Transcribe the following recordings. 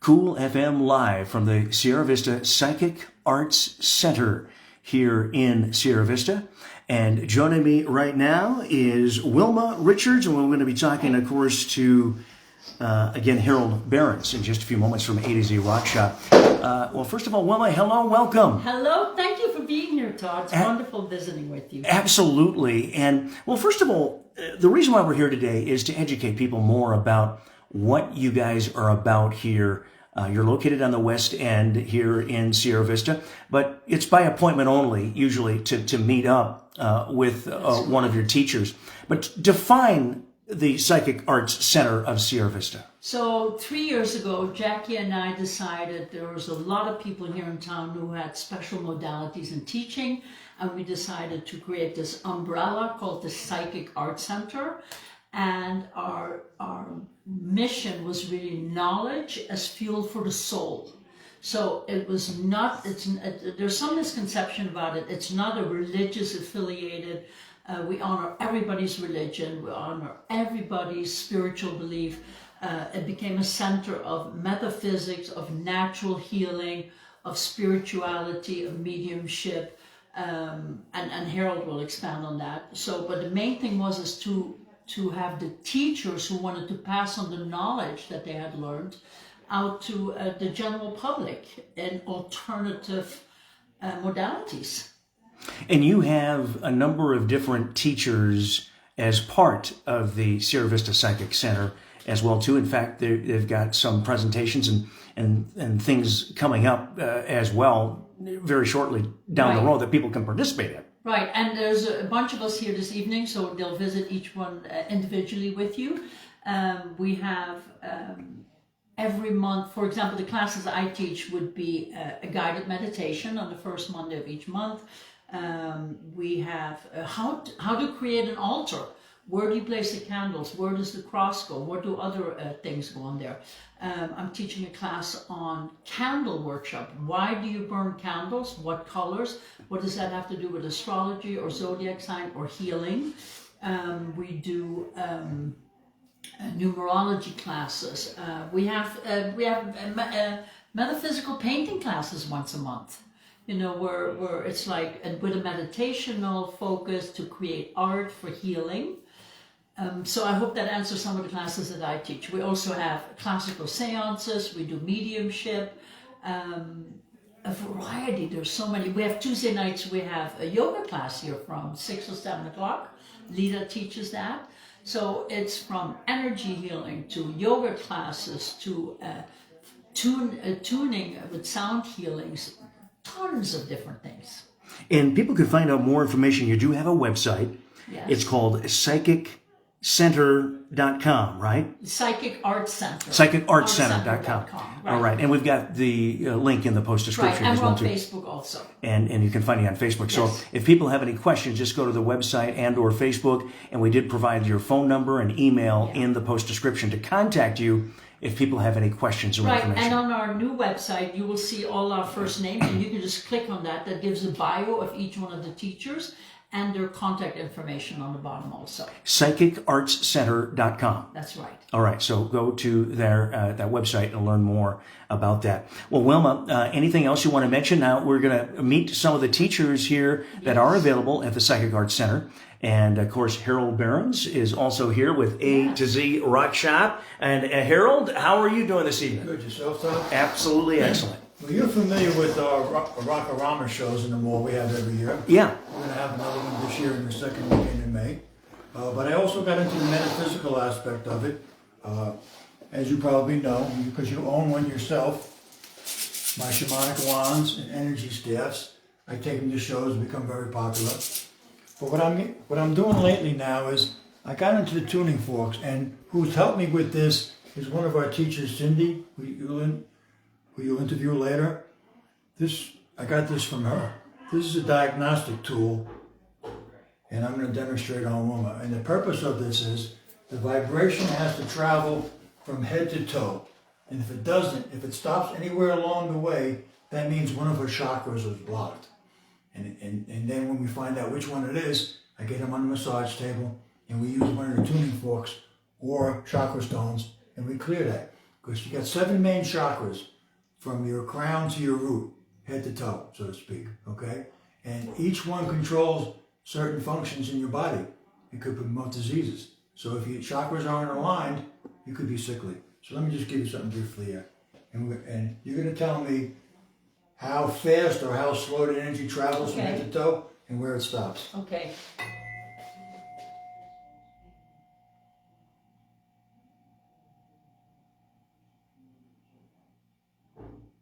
Cool FM live from the Sierra Vista Psychic Arts Center here in Sierra Vista. And joining me right now is Wilma Richards, and we're going to be talking, of course, to, again, Harold Behrens in just a few moments from A to Z Rock Shop. Well, first of all, Wilma, hello, welcome. Hello, thank you for being here, Todd. It's wonderful visiting with you. Absolutely. And, well, first of all, the reason why we're here today is to educate people more about what you guys are about here. You're located on the West End here in Sierra Vista, but it's by appointment only, usually, to meet up with one of your teachers. But define the Psychic Arts Center of Sierra Vista. So 3 years ago, Jackie and I decided there was a lot of people here in town who had special modalities in teaching, and we decided to create this umbrella called the Psychic Arts Center. And our mission was really knowledge as fuel for the soul. So it was not, there's some misconception about it. It's not a religious affiliated, we honor everybody's religion, we honor everybody's spiritual belief. It became a center of metaphysics, of natural healing, of spirituality, of mediumship, and Harold will expand on that. So, but the main thing is to have the teachers who wanted to pass on the knowledge that they had learned out to the general public in alternative modalities. And you have a number of different teachers as part of the Sierra Vista Psychic Center as well, too. In fact, they've got some presentations and things coming up as well very shortly down the road that people can participate in. Right, and there's a bunch of us here this evening, so they'll visit each one individually with you. We have every month, for example, the classes I teach would be a guided meditation on the first Monday of each month. We have how to create an altar. Where do you place the candles? Where does the cross go? Where do other things go on there? I'm teaching a class on candle workshop. Why do you burn candles? What colors? What does that have to do with astrology or zodiac sign or healing? We do numerology classes. We have metaphysical painting classes once a month. You know, where it's like with a meditational focus to create art for healing. So I hope that answers some of the classes that I teach. We also have classical seances, we do mediumship, a variety, there's so many. We have Tuesday nights, we have a yoga class here from 6 or 7 o'clock. Lita teaches that. So it's from energy healing to yoga classes to tuning with sound healings, tons of different things. And people can find out more information. You do have a website. Yes. It's called psychiccenter.com, right? Psychic Arts Center. Psychicartscenter.com. Right. All right. And we've got the link in the post description as well, too. And on Facebook also. And you can find it on Facebook. Yes. So if people have any questions, just go to the website and or Facebook. And we did provide your phone number and email in the post description to contact you if people have any questions or information. And on our new website, you will see all our first names, and you can just click on that. That gives a bio of each one of the teachers and their contact information on the bottom also. PsychicArtsCenter.com. That's right. All right, so go to their that website and learn more about that. Well, Wilma, anything else you want to mention? Now, we're going to meet some of the teachers here that are available at the Psychic Arts Center. And, of course, Harold Behrens is also here with A to Z Rock Shop. And, Harold, how are you doing this evening? Good. Yourself, Tom? Absolutely excellent. Well, you're familiar with our Rock-a-Rama shows in the mall we have every year. Yeah. We're going to have another one this year in the second weekend in May. But I also got into the metaphysical aspect of it. As you probably know, because you own one yourself, my shamanic wands and energy staffs, I take them to shows and become very popular. But what I'm doing lately now is I got into the tuning forks, and who's helped me with this is one of our teachers, Cindy, who you'll interview later. I got this from her. This is a diagnostic tool, and I'm going to demonstrate on Wilma. And the purpose of this is the vibration has to travel from head to toe. And if it doesn't, if it stops anywhere along the way, that means one of her chakras was blocked. And then when we find out which one it is, I get them on the massage table, and we use one of the tuning forks or chakra stones, and we clear that. because you got 7 main chakras from your crown to your root, head to toe, so to speak, okay? And each one controls certain functions in your body. It could promote diseases. So if your chakras aren't aligned, you could be sickly. So let me just give you something briefly here. And you're going to tell me how fast or how slow the energy travels from head to toe and where it stops. Okay.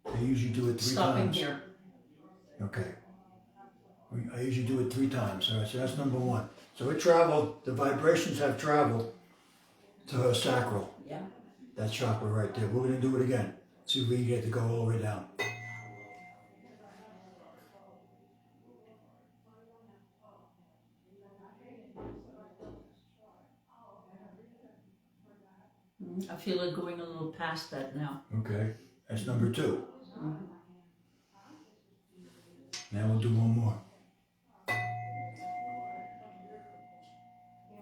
I usually do it 3 Stopping times. here. Okay. I usually do it 3 times. All right, so that's number 1. So it traveled, the vibrations have traveled to her sacral. Yeah. That chakra right there. We're going to do it again. See if we can get it to go all the way down. I feel it going a little past that now. Okay. That's number 2. Now we'll do one more.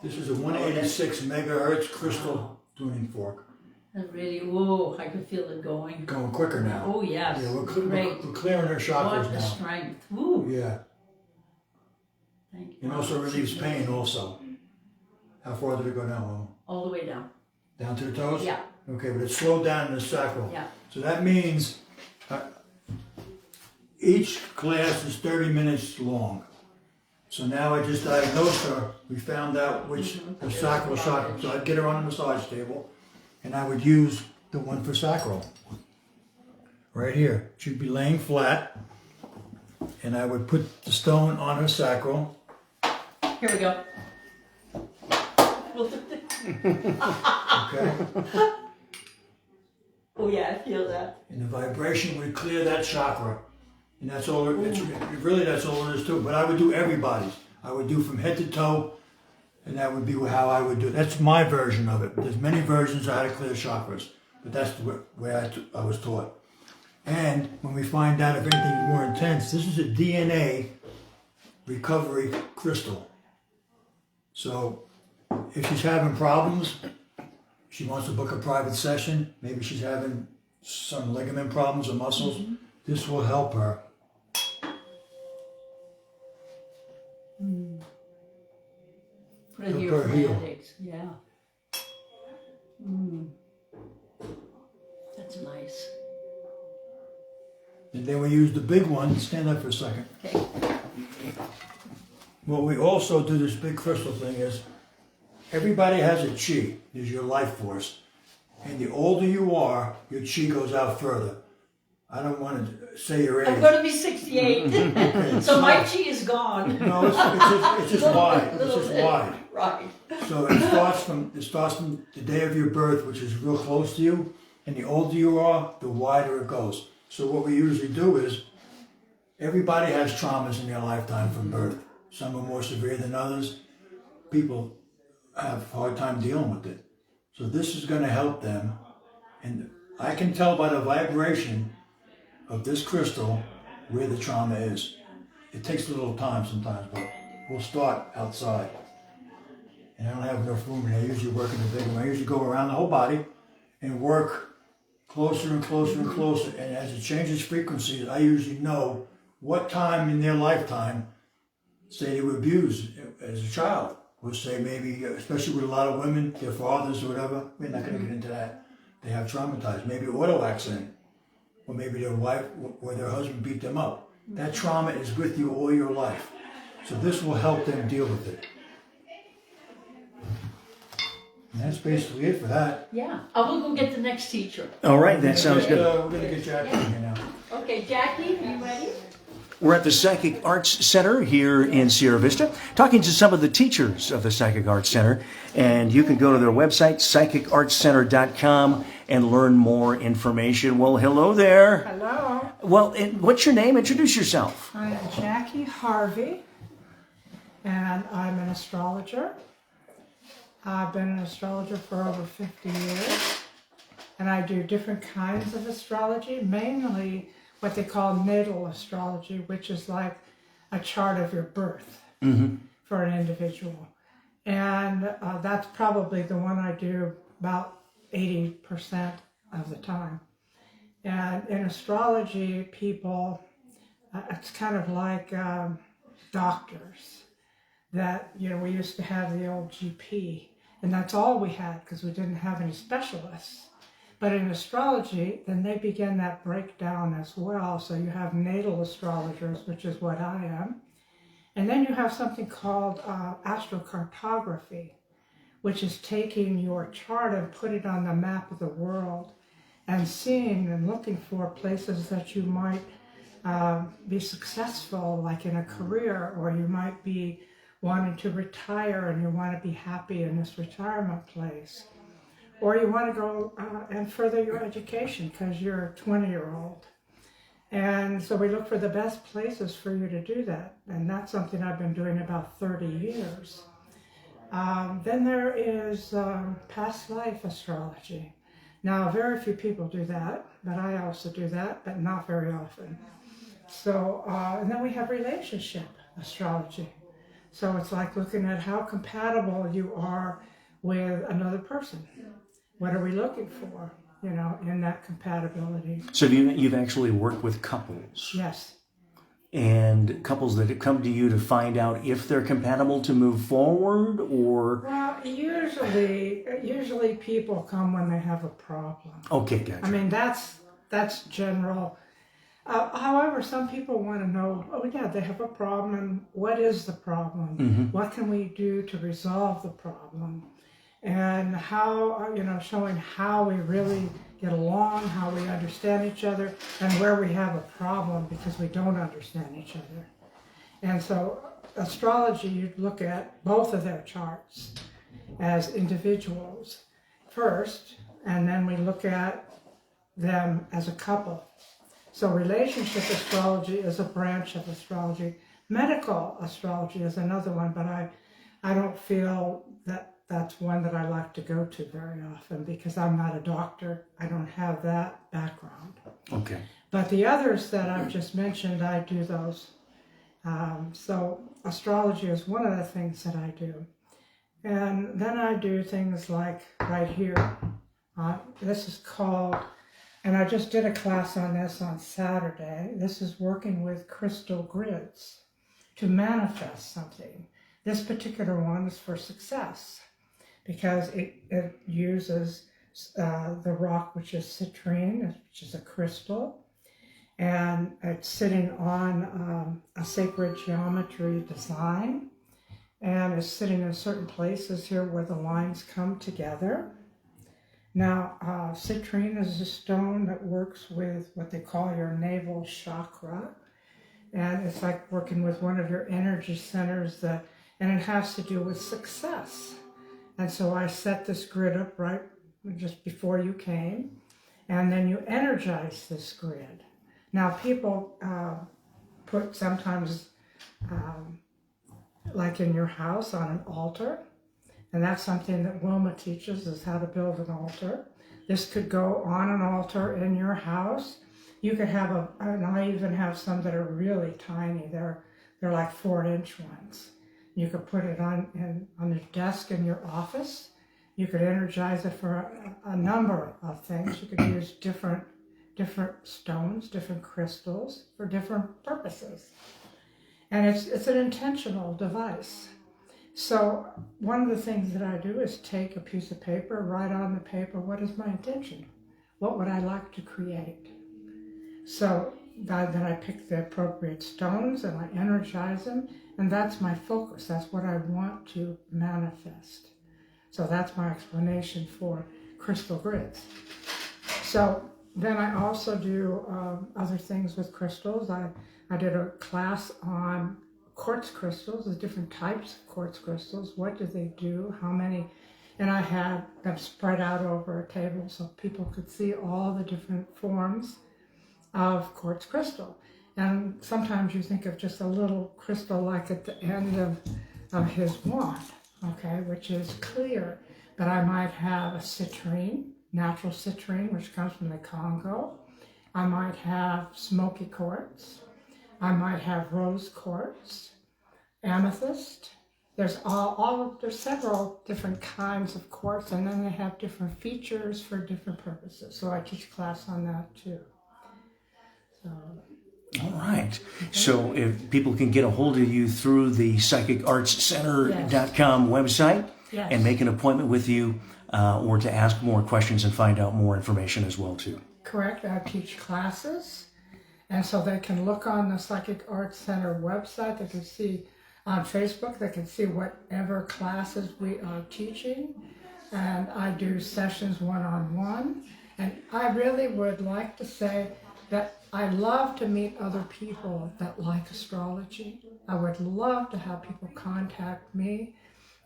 This is a 186 megahertz crystal tuning fork. And really, whoa, I can feel it going. Going quicker now. Oh, yes. Yeah, we're Great. clearing her chakras What a now. strength. Woo. Yeah. Thank you. And also relieves pain also. How far did it go down, Wilma? All the way down. Down to the toes? Yeah. Okay, but it's slowed down in the sacral. Yeah. So that means each class is 30 minutes long. So now I just diagnosed her. We found out which her sacral chakra. So I'd get her on the massage table and I would use the one for sacral. Right here. She'd be laying flat and I would put the stone on her sacral. Here we go. Okay? Oh yeah, I feel that. And the vibration would clear that chakra. And that's all, really that's all it is too. But I would do everybody's. I would do from head to toe, and that would be how I would do it. That's my version of it. There's many versions of how to clear chakras, but that's the way I was taught. And when we find out if anything is more intense, this is a DNA recovery crystal. So if she's having problems, she wants to book a private session, maybe she's having some ligament problems or muscles, this will help her. Put it Help here her for heal. headaches. Yeah. That's nice. And then we use the big one. Stand up for a second. Okay. What we also do, this big crystal thing, is everybody has a chi. There's your life force. And the older you are, your chi goes out further. I don't want to say your age. I'm going to be 68, so my chi is gone. No, it's just wide. It's just wide. Right. So it starts from the day of your birth, which is real close to you, and the older you are, the wider it goes. So what we usually do is, everybody has traumas in their lifetime from birth. Some are more severe than others. People have a hard time dealing with it. So this is going to help them, and I can tell by the vibration of this crystal where the trauma is. It takes a little time sometimes, but we'll start outside. And I don't have enough room, and I usually work in the big one. I usually go around the whole body and work closer and closer and closer. And as it changes frequencies, I usually know what time in their lifetime, say they were abused as a child. We'll say maybe, especially with a lot of women, their fathers or whatever, we're not going to get into that. They have traumatized, maybe auto accident, or maybe their wife or their husband beat them up. That trauma is with you all your life. So this will help them deal with it. And that's basically it for that. Yeah. I will go get the next teacher. All right, that sounds good. We're going to get Jackie in here now. Okay, Jackie, are you ready? We're at the Psychic Arts Center here in Sierra Vista, talking to some of the teachers of the Psychic Arts Center. And you can go to their website, psychicartscenter.com, and learn more information. Well, hello there. Hello, Well, what's your name? Introduce yourself. I'm Jackie Harvey, and I'm an astrologer. I've been an astrologer for over 50 years, and I do different kinds of astrology, mainly what they call natal astrology, which is like a chart of your birth for an individual. And that's probably the one I do about 80% of the time. And in astrology, people, it's kind of like doctors that, we used to have the old GP, and that's all we had because we didn't have any specialists. But in astrology, then they begin that breakdown as well. So you have natal astrologers, which is what I am. And then you have something called astrocartography, which is taking your chart and put it on the map of the world and seeing and looking for places that you might be successful, like in a career, or you might be wanting to retire and you want to be happy in this retirement place. Or you want to go and further your education because you're a 20-year-old. And so we look for the best places for you to do that. And that's something I've been doing about 30 years. Then there is past life astrology. Now, very few people do that, but I also do that, but not very often. So, and then we have relationship astrology. So it's like looking at how compatible you are with another person. What are we looking for, in that compatibility? So you've actually worked with couples. Yes. And couples that come to you to find out if they're compatible to move forward, or? Well, usually people come when they have a problem. Okay, gotcha. I mean, that's general. However, some people want to know, they have a problem, and what is the problem? Mm-hmm. What can we do to resolve the problem? And how, showing how we really get along, how we understand each other, and where we have a problem because we don't understand each other. And so astrology, you'd look at both of their charts as individuals first, and then we look at them as a couple. So relationship astrology is a branch of astrology. Medical astrology is another one, but I don't feel that that's one that I like to go to very often because I'm not a doctor. I don't have that background. Okay. But the others that I've just mentioned, I do those. So astrology is one of the things that I do. And then I do things like right here. This is called, and I just did a class on this on Saturday. This is working with crystal grids to manifest something. This particular one is for success, because it uses the rock, which is citrine, which is a crystal, and it's sitting on a sacred geometry design, and it's sitting in certain places here where the lines come together. Now, citrine is a stone that works with what they call your navel chakra, and it's like working with one of your energy centers and it has to do with success. And so I set this grid up right just before you came, and then you energize this grid. Now people put sometimes, like in your house, on an altar, and that's something that Wilma teaches, is how to build an altar. This could go on an altar in your house. You could have and I even have some that are really tiny. They're like 4-inch ones. You could put it on your desk in your office. You could energize it for a number of things. You could use different stones, different crystals for different purposes. And it's an intentional device. So one of the things that I do is take a piece of paper, write on the paper, what is my intention? What would I like to create? So then I pick the appropriate stones and I energize them, and that's my focus. That's what I want to manifest. So that's my explanation for crystal grids. So then I also do other things with crystals. I did a class on quartz crystals, the different types of quartz crystals. What do they do? How many? And I had them spread out over a table so people could see all the different forms of quartz crystal. And sometimes you think of just a little crystal like at the end of his wand, okay, which is clear. But I might have a citrine, natural citrine, which comes from the Congo. I might have smoky quartz. I might have rose quartz, amethyst, there's there's several different kinds of quartz, and then they have different features for different purposes. So I teach class on that too. So. All right. So if people can get a hold of you through the psychicartscenter.com website Yes. and make an appointment with you or to ask more questions and find out more information as well too. Correct. I teach classes, and so they can look on the Psychic Arts Center website. They can see on Facebook. They can see whatever classes we are teaching, and I do sessions one-on-one. And I really would like to say that I love to meet other people that like astrology. I would love to have people contact me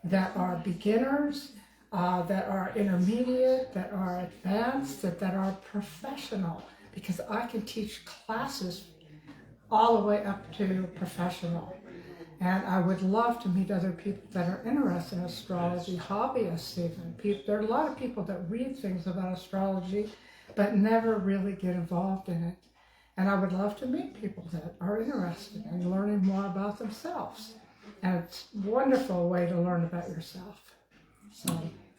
that are beginners, that are intermediate, that are advanced, that are professional, because I can teach classes all the way up to professional. And I would love to meet other people that are interested in astrology, hobbyists even. There are a lot of people that read things about astrology, but never really get involved in it. And I would love to meet people that are interested in learning more about themselves. And it's a wonderful way to learn about yourself. So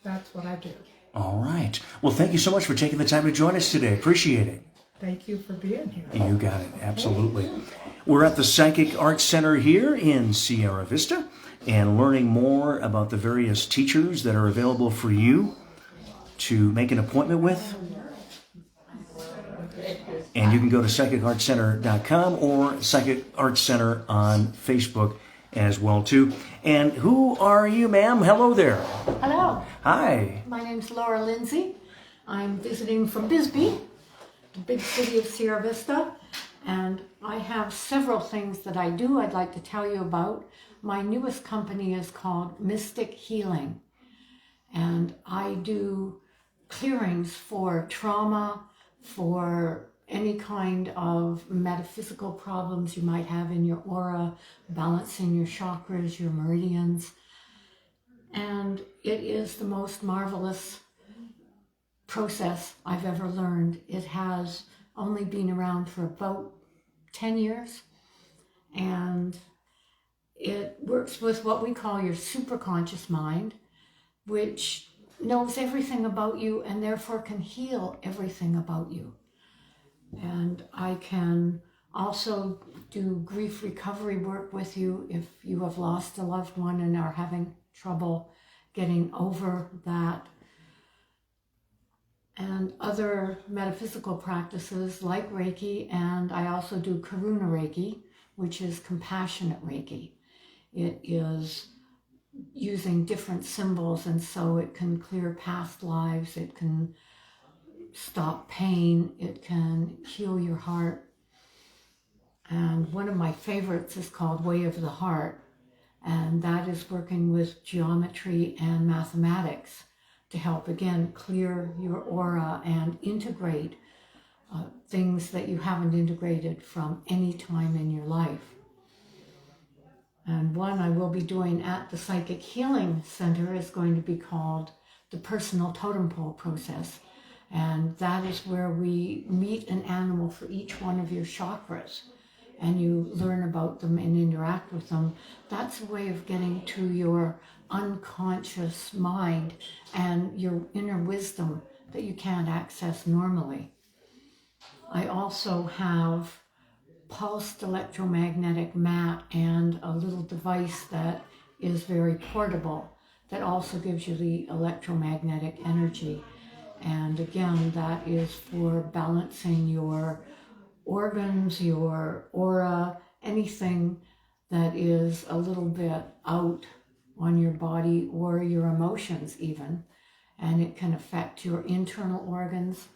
that's what I do. All right. Well, thank you so much for taking the time to join us today. Appreciate it. Thank you for being here. You got it. Absolutely. We're at the Psychic Arts Center here in Sierra Vista and learning more about the various teachers that are available for you to make an appointment with. And you can go to psychicartscenter.com or Psychic Arts Center on Facebook as well too. And who are you, ma'am? Hello there. Hello, Hi. my name's Laura Lindsay. I'm visiting from Bisbee, the big city of Sierra Vista, and I have several things that I do I'd like to tell you about. My newest company is called Mystic Healing, and I do clearings for trauma, for any kind of metaphysical problems you might have in your aura, balancing your chakras, your meridians. And it is the most marvelous process I've ever learned. It has only been around for about 10 years, and it works with what we call your superconscious mind, which knows everything about you and therefore can heal everything about you. And I can also do grief recovery work with you if you have lost a loved one and are having trouble getting over that. And other metaphysical practices like Reiki, and I also do Karuna Reiki, which is compassionate Reiki. It is using different symbols, and so it can clear past lives, it can stop pain, it can heal your heart. And one of my favorites is called Way of the Heart, and that is working with geometry and mathematics to help, again, clear your aura and integrate things that you haven't integrated from any time in your life. And one I will be doing at the Psychic Healing Center is going to be called the Personal Totem Pole Process. And that is where we meet an animal for each one of your chakras, and you learn about them and interact with them. That's a way of getting to your unconscious mind and your inner wisdom that you can't access normally. I also have pulsed electromagnetic mat and a little device that is very portable that also gives you the electromagnetic energy. And again, that is for balancing your organs, your aura, anything that is a little bit out on your body or your emotions even. And it can affect your internal organs,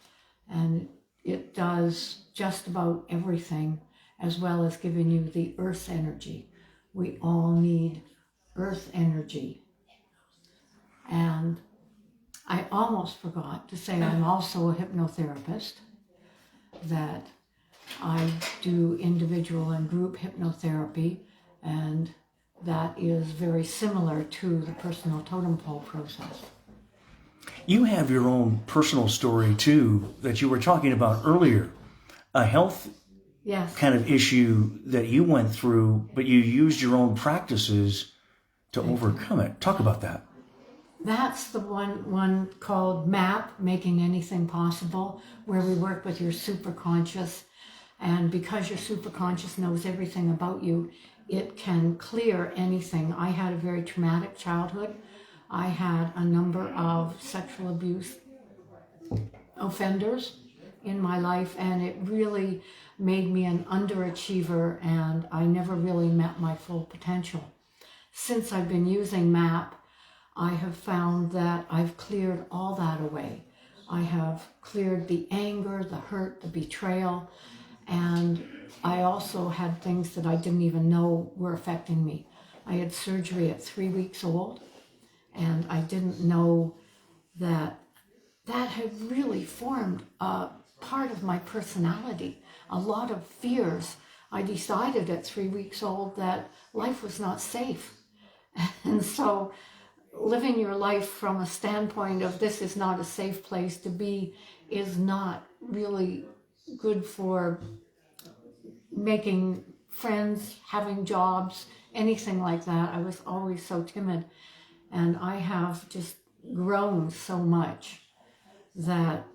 and it does just about everything, as well as giving you the earth energy. We all need earth energy. And I almost forgot to say I'm also a hypnotherapist, that I do individual and group hypnotherapy, and that is very similar to the personal totem pole process. You have your own personal story too that you were talking about earlier, a health Yes. kind of issue that you went through, but you used your own practices to overcome it. Talk about that. That's the one called MAP, Making Anything Possible, where we work with your superconscious. And because your superconscious knows everything about you, it can clear anything. I had a very traumatic childhood. I had a number of sexual abuse offenders in my life, and it really made me an underachiever, and I never really met my full potential. Since I've been using MAP, I have found that I've cleared all that away. I have cleared the anger, the hurt, the betrayal, and I also had things that I didn't even know were affecting me. I had surgery at 3 weeks old, and I didn't know that that had really formed a part of my personality. A lot of fears. I decided at 3 weeks old that life was not safe. And so living your life from a standpoint of this is not a safe place to be is not really good for making friends, having jobs, anything like that. I was always so timid. And I have just grown so much that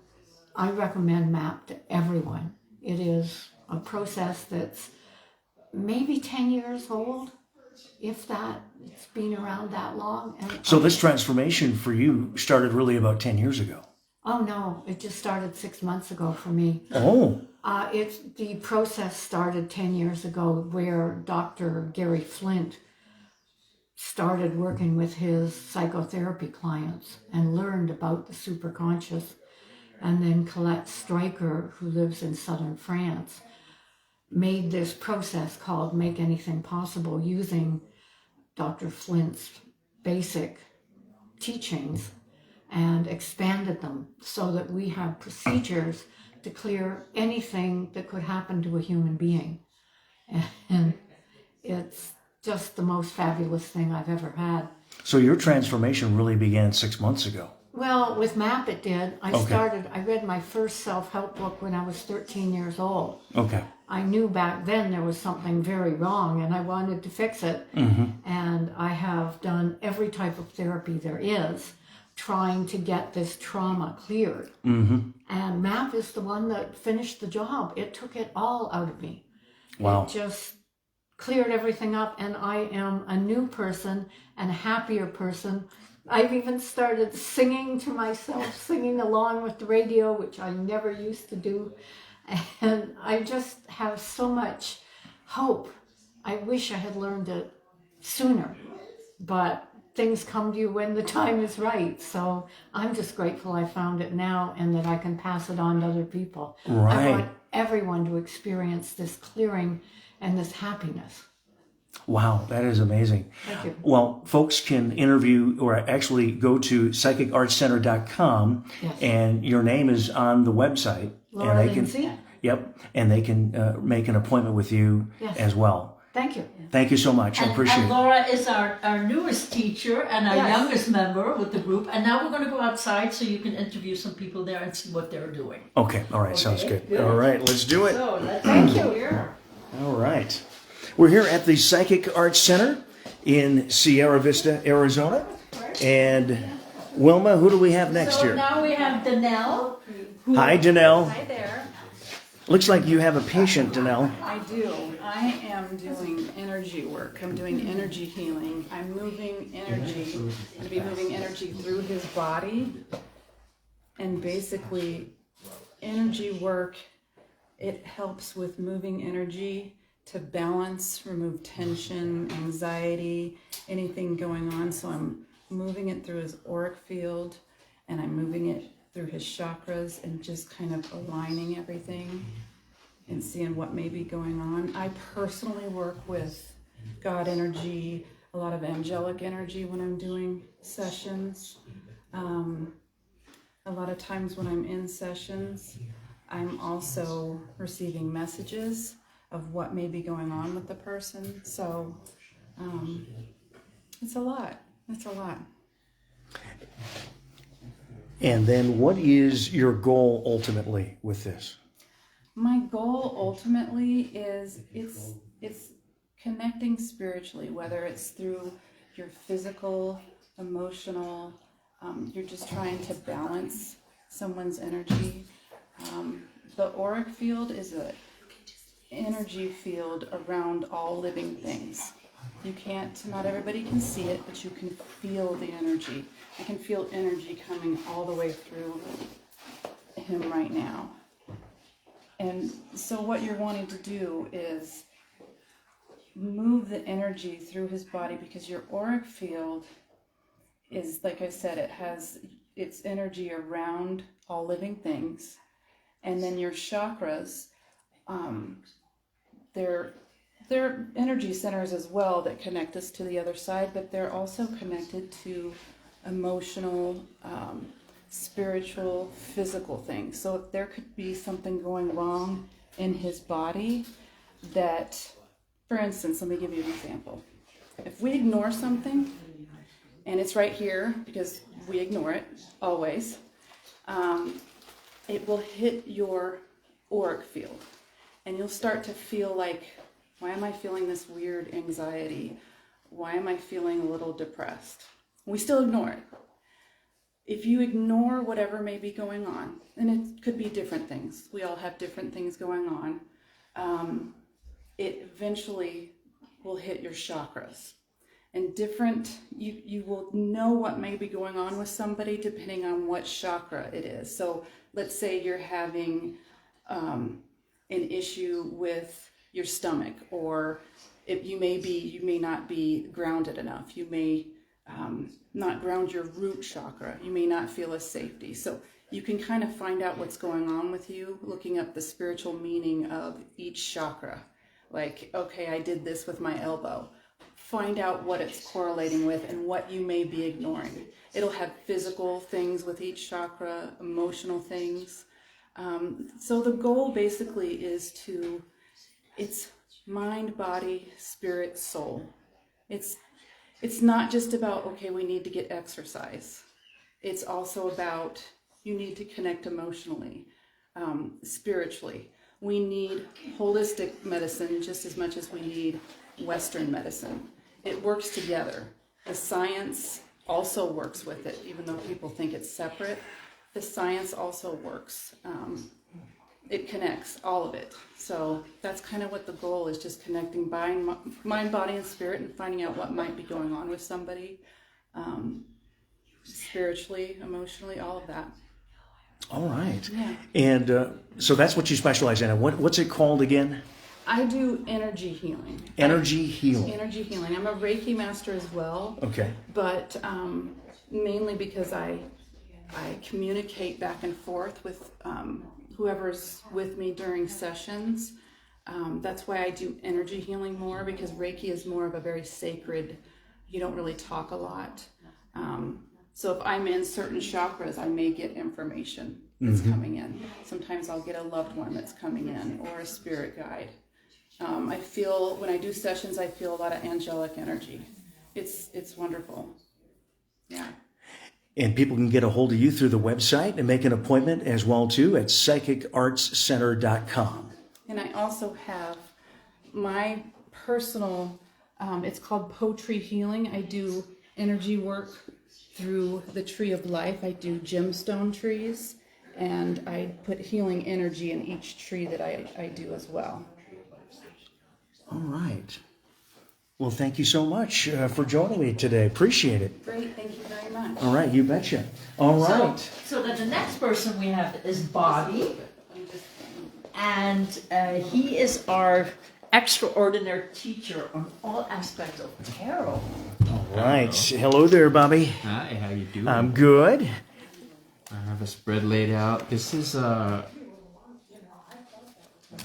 I recommend MAP to everyone. It is a process that's maybe 10 years old, if that. It's been around that long. And So this transformation for you started really about 10 years ago. Oh no, it just started 6 months ago for me. Oh, The process started 10 years ago, where Dr. Gary Flint started working with his psychotherapy clients and learned about the superconscious. And then Colette Stryker, who lives in southern France, made this process called Make Anything Possible using Dr. Flint's basic teachings and expanded them so that we have procedures to clear anything that could happen to a human being. And it's just the most fabulous thing I've ever had. so your transformation really began 6 months ago. Well, with MAP it did. Okay. I read my first self-help book when I was 13 years old. Okay. I knew back then there was something very wrong and I wanted to fix it. And I have done every type of therapy there is, trying to get this trauma cleared. And MAP is the one that finished the job. It took it all out of me. Wow. It just cleared everything up, and I am a new person and a happier person. I've even started singing to myself, singing along with the radio, which I never used to do. And I just have so much hope. I wish I had learned it sooner, but things come to you when the time is right. So I'm just grateful I found it now and that I can pass it on to other people. Right. I want everyone to experience this clearing and this happiness. Wow, that is amazing. Thank you. Well, folks can interview or actually go to psychicartscenter.com. Yes. And your name is on the website. Laura and they Lindsay. can, yep, and they can make an appointment with you Yes. as well. Thank you. Thank you so much. I appreciate And it. Laura is our newest teacher and our Yes. youngest member with the group. And now we're going to go outside so you can interview some people there and see what they're doing. Okay, all right, sounds Okay, good. good. All right, let's do it. So thank you. Here. All right. We're here at the Psychic Arts Center in Sierra Vista, Arizona. And Wilma, who do we have next So here? now we have Danelle. Hi, Danelle. Hi there. Looks like you have a patient, Danelle. I do. I am doing energy work. I'm doing energy healing. I'm moving energy. I'm going to be moving energy through his body. And basically, energy work, it helps with moving energy to balance, remove tension, anxiety, anything going on. So I'm moving it through his auric field, and I'm moving it through his chakras and just kind of aligning everything and seeing what may be going on. I personally work with God energy, a lot of angelic energy when I'm doing sessions. A lot of times when I'm in sessions, I'm also receiving messages of what may be going on with the person. So it's a lot. It's a lot. And then what is your goal ultimately with this? My goal ultimately is it's connecting spiritually, whether it's through your physical, emotional, you're just trying to balance someone's energy. The auric field is an energy field around all living things. You can't, not everybody can see it, but you can feel the energy. You can feel energy coming all the way through him right now. And so what you're wanting to do is move the energy through his body, because your auric field is, like I said, it has its energy around all living things. And then your chakras, they're energy centers as well that connect us to the other side, but they're also connected to emotional, spiritual, physical things. So if there could be something going wrong in his body that, for instance, let me give you an example. If we ignore something, and it's right here because we ignore it always, it will hit your auric field. And you'll start to feel like, why am I feeling this weird anxiety? Why am I feeling a little depressed? We still ignore it. If you ignore whatever may be going on, and it could be different things. We all have different things going on. It eventually will hit your chakras. And you will know what may be going on with somebody depending on what chakra it is. So let's say you're having an issue with your stomach, or if you may not be grounded enough. You may not ground your root chakra. You may not feel a safety. So you can kind of find out what's going on with you looking up the spiritual meaning of each chakra. Like, okay, I did this with my elbow. Find out what it's correlating with and what you may be ignoring. It'll have physical things with each chakra, emotional things. So the goal basically is it's mind, body, spirit, soul. It's not just about, okay, we need to get exercise. It's also about, you need to connect emotionally, spiritually. We need holistic medicine just as much as we need Western medicine. It works together. The science also works with it, even though people think it's separate. The science also works. It connects all of it. So that's kind of what the goal is, just connecting mind, body, and spirit, and finding out what might be going on with somebody, spiritually, emotionally, all of that. All right. Yeah. And so that's what you specialize in. What's it called again? I do energy healing. Energy healing. Energy healing. I'm a Reiki master as well. Okay. But mainly because I communicate back and forth with whoever's with me during sessions. That's why I do energy healing more, because Reiki is more of a very sacred, you don't really talk a lot. So if I'm in certain chakras, I may get information that's coming in. Sometimes I'll get a loved one that's coming in, or a spirit guide. I feel, when I do sessions, I feel a lot of angelic energy. It's wonderful. Yeah. And people can get a hold of you through the website and make an appointment as well, too, at psychicartscenter.com. And I also have my personal, it's called Poetry Healing. I do energy work through the tree of life. I do gemstone trees, and I put healing energy in each tree that I do as well. All right. Well, thank you so much for joining me today. Appreciate it. Great, thank you very much. All right, you betcha. All right. So then the next person we have is Bobby, and he is our extraordinary teacher on all aspects of tarot. All right. Hello there, Bobby. Hi, how you doing? I'm good. I have a spread laid out. This is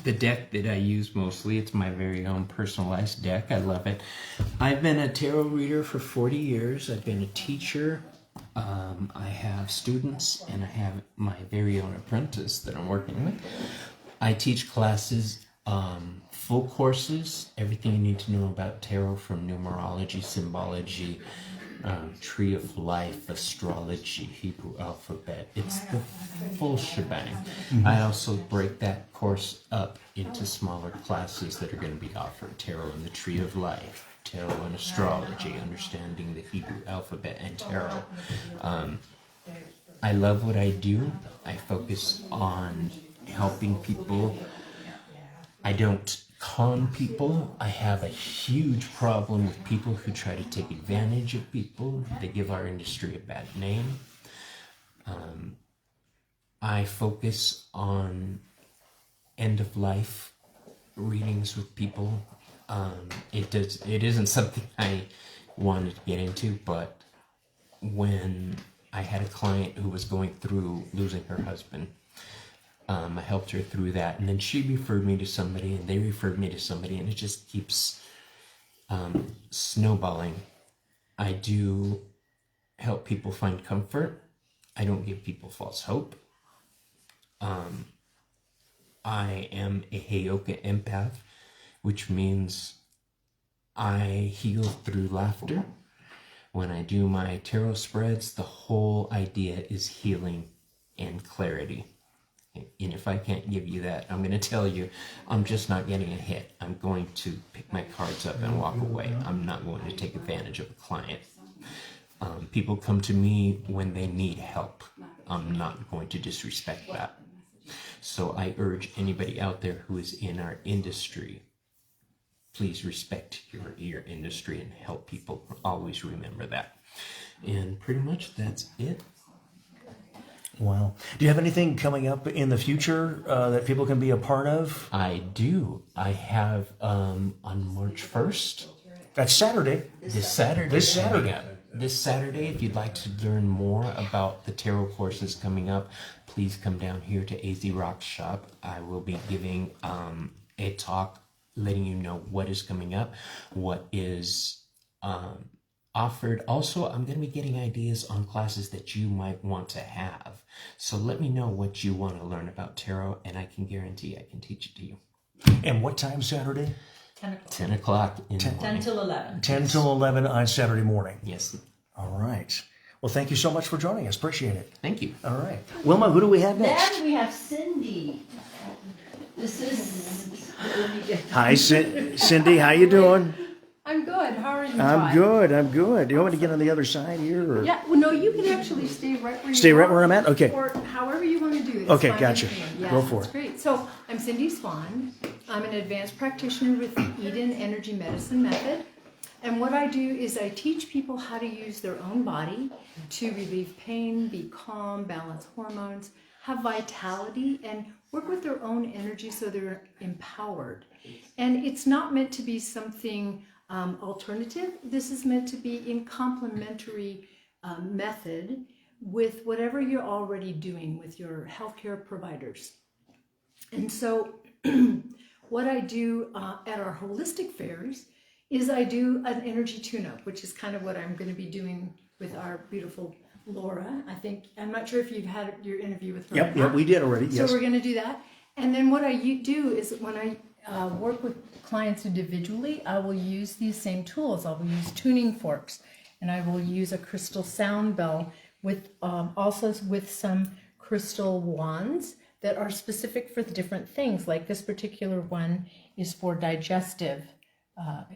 the deck that I use mostly. It's my very own personalized deck. I love it. I've been a tarot reader for 40 years. I've been a teacher. I have students, and I have my very own apprentice that I'm working with. I teach classes, full courses, everything you need to know about tarot, from numerology, symbology, tree of life, astrology, Hebrew alphabet. It's the full shebang. I also break that course up into smaller classes that are going to be offered, tarot and the tree of life. tarot and astrology, understanding the Hebrew alphabet and tarot. I love what I do. I focus on helping people. I don't con people. I have a huge problem with people who try to take advantage of people. They give our industry a bad name. I focus on end of life readings with people. It isn't something I wanted to get into, but when I had a client who was going through losing her husband, I helped her through that, and then she referred me to somebody, and they referred me to somebody, and it just keeps snowballing. I do help people find comfort. I don't give people false hope. I am a Heyoka empath, which means I heal through laughter. When I do my tarot spreads, the whole idea is healing and clarity. And if I can't give you that, I'm going to tell you, I'm just not getting a hit. I'm going to pick my cards up and walk away. I'm not going to take advantage of a client. People come to me when they need help. I'm not going to disrespect that. So I urge anybody out there who is in our industry, please respect your industry and help people. Always remember that. And pretty much that's it. Wow. Do you have anything coming up in the future that people can be a part of? I do. I have on March 1st. That's Saturday. This Saturday. This Saturday. This Saturday, if you'd like to learn more about the tarot courses coming up, please come down here to AZ Rock Shop. I will be giving a talk letting you know what is coming up, what is offered. Also, I'm going to be getting ideas on classes that you might want to have. So let me know what you want to learn about tarot, and I can guarantee I can teach it to you. And what time Saturday? 10 o'clock in the morning. 10 till 11. 10 till 11 on Saturday morning. Yes. All right. Well, thank you so much for joining us. Appreciate it. Thank you. All right. Wilma, who do we have next? Then we have Cindy. This is... Hi, Cindy. How you doing? I'm good. How are you? I'm good. I'm good. Do you want me to get on the other side here? Or? Yeah. Well, no, you can actually stay right where you Stay are. right where I'm at? Okay. Or however you want to do it. Okay, It's fine gotcha. with me. Yeah, Go for that's it. Great. So I'm Cindy Swan. I'm an advanced practitioner with the Eden Energy Medicine Method. And what I do is I teach people how to use their own body to relieve pain, be calm, balance hormones, have vitality, and work with their own energy so they're empowered. And it's not meant to be something alternative. This is meant to be in complementary method with whatever you're already doing with your healthcare providers. And so what I do at our holistic fairs is I do an energy tune-up, which is kind of what I'm going to be doing with our beautiful Laura. I'm not sure if you've had your interview with her. Yep, we did already. So Yes. we're going to do that. And then what I do is when I work with clients individually, I will use these same tools. I will use tuning forks, and I will use a crystal sound bell with also with some crystal wands that are specific for the different things. Like this particular one is for digestive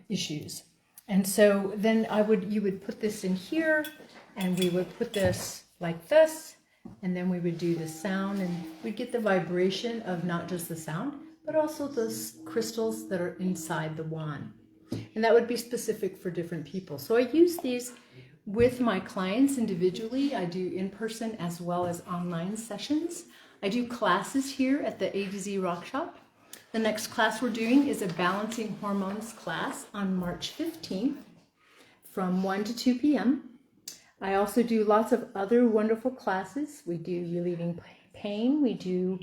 issues. And so then you would put this in here, and we would put this like this, and then we would do the sound, and we'd get the vibration of not just the sound, but also the crystals that are inside the wand. And that would be specific for different people. So I use these with my clients individually. I do in-person as well as online sessions. I do classes here at the A to Z Rock Shop. The next class we're doing is a Balancing Hormones class on March 15th from 1 to 2 p.m. I also do lots of other wonderful classes. We do relieving pain, we do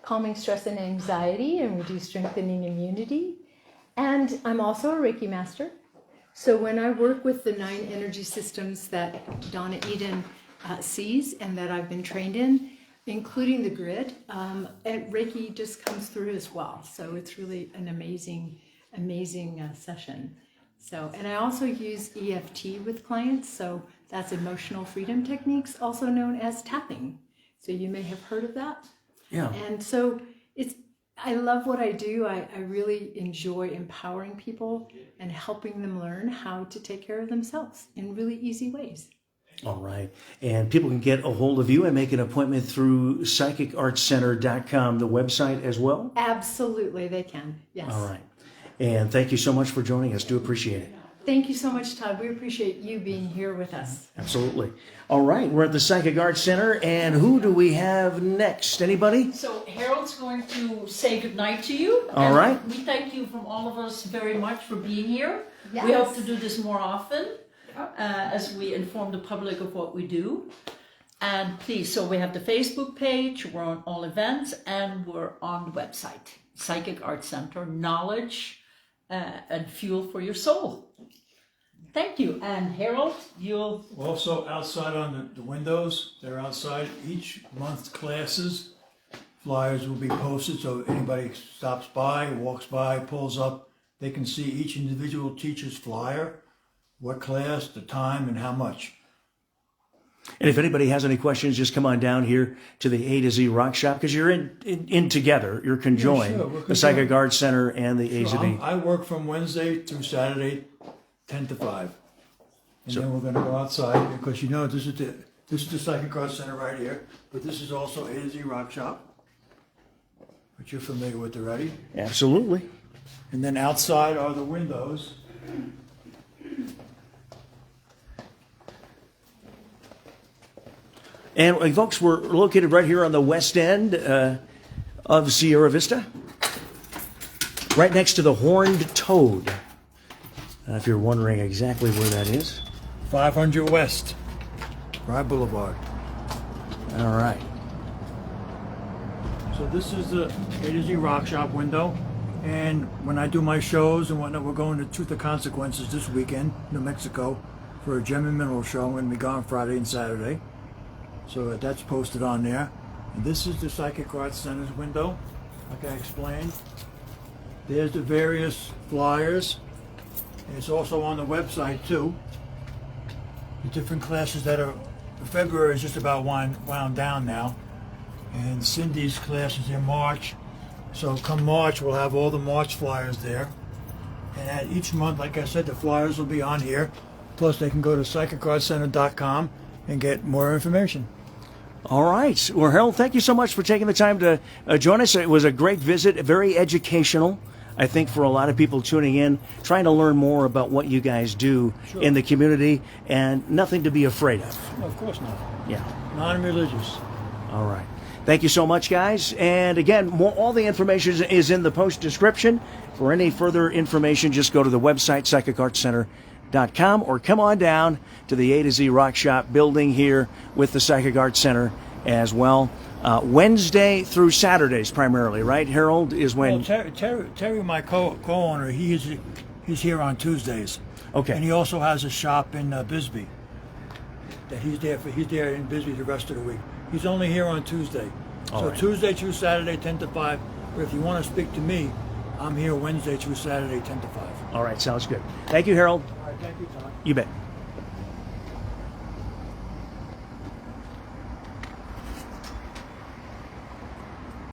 calming stress and anxiety, and we do strengthening immunity. And I'm also a Reiki master. So when I work with the 9 energy systems that Donna Eden sees and that I've been trained in, including the grid, and Reiki just comes through as well. So it's really an amazing session. So, and I also use EFT with clients. So that's emotional freedom techniques, also known as tapping. So you may have heard of that. Yeah. And so it's I love what I do. I really enjoy empowering people and helping them learn how to take care of themselves in really easy ways. All right. And people can get a hold of you and make an appointment through psychicartscenter.com, the website as well? Absolutely, they can. Yes. All right. And thank you so much for joining us. Do appreciate it. Thank you so much, Todd. We appreciate you being here with us. Absolutely. All right. We're at the Psychic Arts Center. And who do we have next? Anybody? So Harold's going to say goodnight to you. All And right. We thank you from all of us very much for being here. Yes. We hope to do this more often as we inform the public of what we do. And please, so we have the Facebook page, we're on all events, and we're on the website, Psychic Arts Center, knowledge and fuel for your soul. Thank you. And Harold, you'll... Also outside on the windows, they're outside each month's classes. Flyers will be posted so anybody stops by, walks by, pulls up, they can see each individual teacher's flyer, what class, the time, and how much. And if anybody has any questions, just come on down here to the A to Z Rock Shop because you're in together. You're conjoined, Yeah, sure. the Psychic Arts Center and the A to Z. I work from Wednesday through Saturday, 10 to 5. And then we're going to go outside because you know this is the Psychic Arts Center right here, but this is also A to Z Rock Shop, which you're familiar with already. Absolutely. And then outside are the windows. And folks, we're located right here on the west end of Sierra Vista, right next to the Horned Toad. If you're wondering exactly where that is. 500 West, Rye Boulevard. All right. So this is the A to Z Rock Shop window. And when I do my shows and whatnot, we're going to Truth or Consequences this weekend, New Mexico, for a gem and mineral show. I'm going to be gone Friday and Saturday. So that's posted on there. And this is the Psychic Arts Center's window, like I explained. There's the various flyers. And it's also on the website too. The different classes that are, February is just about wound down now. And Cindy's class is in March. So come March, we'll have all the March flyers there. And at each month, like I said, the flyers will be on here. Plus they can go to psychicartscenter.com and get more information. All right. Well, Harold, thank you so much for taking the time to join us. It was a great visit, very educational, I think, for a lot of people tuning in, trying to learn more about what you guys do in the community, and nothing to be afraid of. No, of course not. Yeah. Non-religious. All right. Thank you so much, guys. And again, all the information is in the post description. For any further information, just go to the website, psychicartscenter.com, or come on down to the A to Z Rock Shop building here with the Psychic Arts Center as well. Wednesday through Saturdays primarily, right, Harold, is when... Well, Terry, my co-owner, he's here on Tuesdays. Okay. And he also has a shop in Bisbee. That he's there in Bisbee the rest of the week. He's only here on Tuesday. So right. Tuesday through Saturday, 10 to 5. But if you want to speak to me, I'm here Wednesday through Saturday, 10 to 5. All right, sounds good. Thank you, Harold. All right, thank you, Tom. You bet.